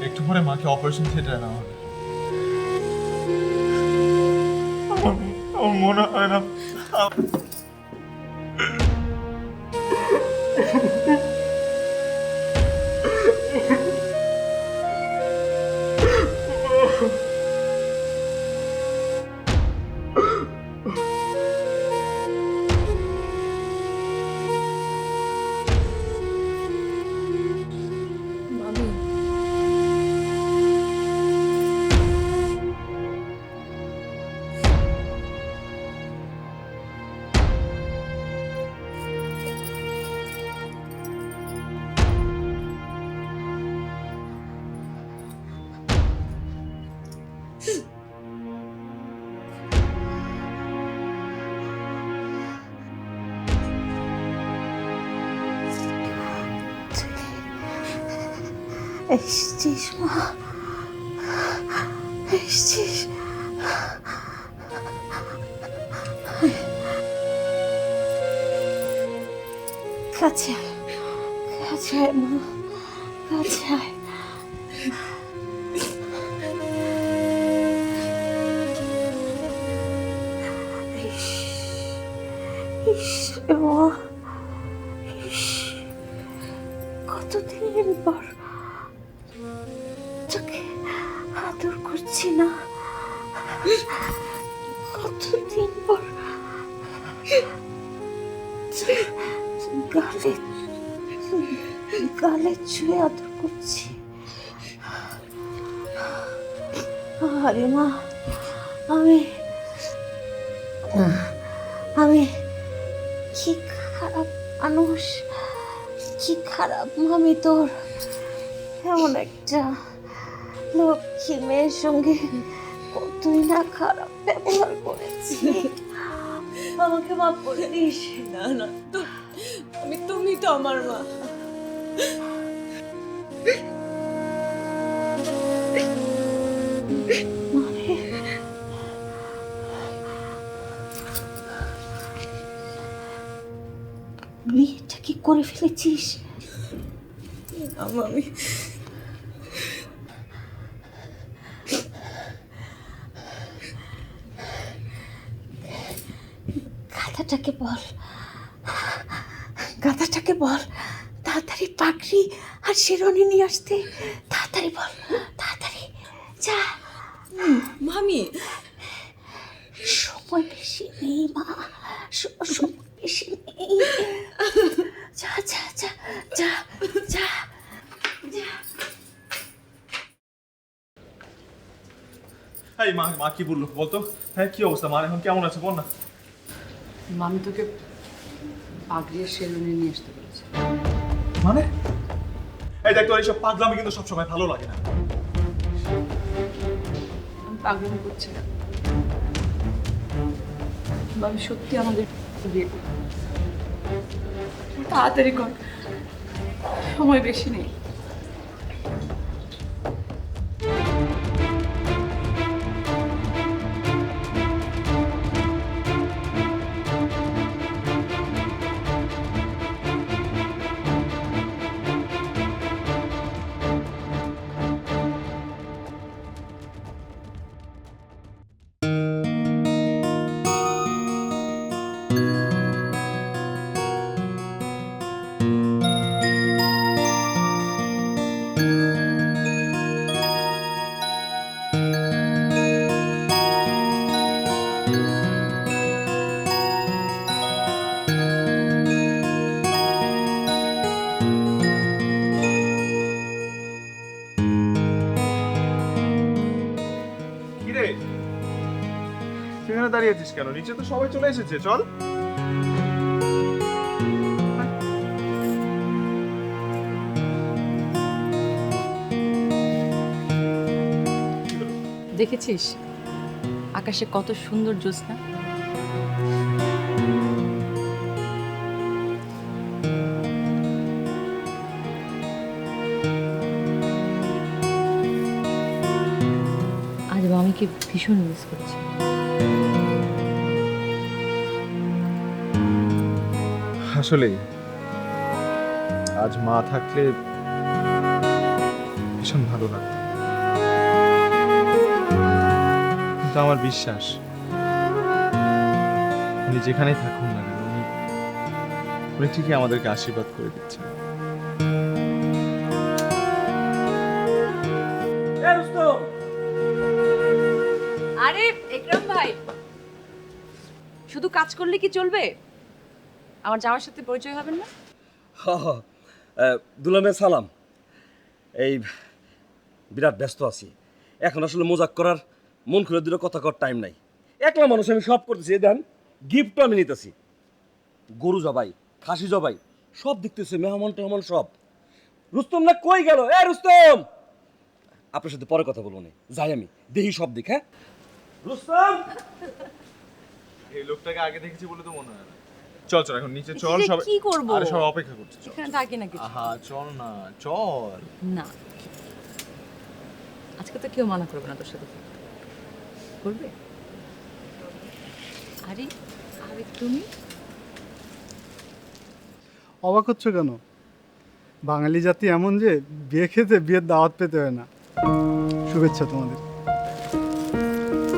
একটু পরে মাকে অপারেশন থিয়েটারে নেওয়া হবে। আমার মনে হয় না এসছিস মা, এসছিস। কাছে আয়, কাছে আয় মা, কাছে আয়। কতদিন পর তোকে আদর করছি না, কতদিন পর গালে গালে ছুঁয়ে আদর করছি। আরে মা, আমি আমি কি খারাপ মানুষ, কি খারাপ আমি তোর এমন একটা লক্ষ্মী মেয়ের সঙ্গে কতই না খারাপ ব্যবহার করেছি। আমাকে মাফ করে দিস। না না, তুমি তো আমার মা। বিয়েটা কি করে ফেলেছিস? আমি গাধাটাকে বল, গাধাটাকে বল তাড়াতাড়ি পাগড়ি আর শিরোনি নিয়ে আসতে। তাড়াতাড়ি বল, তাড়াতাড়ি যা। মামি, সময় বেশি নেই মা, সময় বেশি নেই। যা যা যা যা যা যা। এই মা কি বললো বলতো? হ্যাঁ, কি অবস্থা মার এখন, কেমন আছে বল না। মামি তোকে পাগড়ি আর শেরওয়ানি নিয়ে আসতে বলেছে। মানে এই দেখ, তোর এইসব পাগলামি কিন্তু সবসময় ভালো লাগে না। আমি পাগলামি করছি না, আমি সত্যি আমাদের বিয়ে করব। তাড়াতাড়ি কর, সময় বেশি নেই। কি রে, সেখানে দাঁড়িয়ে আছিস কেন? নিচে তো সবাই চলে এসেছে, চল। দেখেছিস আকাশে কত সুন্দর জ্যোৎস্না? আজ মামিকে ভীষণ মিস করছি। আসলে আজ মা থাকলে ভীষণ ভালো লাগতো, কিন্তু আমার বিশ্বাস উনি যেখানেই থাকুন না কেন উনি ঠিকই আমাদেরকে আশীর্বাদ করে দিচ্ছেন। আরে একরাম ভাই, শুধু কাজ করলে কি চলবে? আমার জামার সাথে পরিচয় হবেন না? দুলামে সালাম। এই বিরাট ব্যস্ত আছি এখন, আসলে মজাক করার, মন খুলে দুটো কথা কর টাইম নাই। একলা মানুষ, আমি সব করতেছি। এই দেন গিফটও আমি নিতেছি, গরু জবাই, খাসি জবাই, সব দেখতেছে, মেহমান টেহমান সব। রুস্তম না কই গেল? এ রুস্তম, আপনার সাথে পরে কথা বলবো না, যাই আমি দেখি সব দিক। হ্যাঁ রুস্তম, এই লোকটাকে আগে দেখেছি বলে তো মনে হয় না। চল চল এখন নিচে চল, সব কি করব? আরে সব অপেক্ষা করছে, চল। এখানে থাকি না কিছু? আহা চল না, চল না, আজকে তো কেউ মানা করবে না তোর সাথে থাকতে। করবে? আরে আরে তুমি অবাক হচ্ছ কেন? বাঙালি জাতি এমন যে বিয়ে খেতে বিয়ের দাওয়াত পেতে হয় না। শুভেচ্ছা তোমাদের।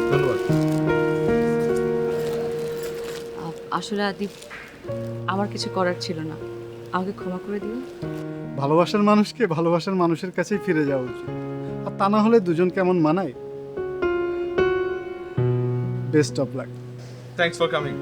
ধন্যবাদ। আসলে আদি আমার কিছু করার ছিল না, আমাকে ক্ষমা করে দিও। ভালোবাসার মানুষকে ভালোবাসার মানুষের কাছেই ফিরে যাওয়া উচিত, আর তা না হলে দুজন কেমন মানায়। Best of luck. Thanks for coming.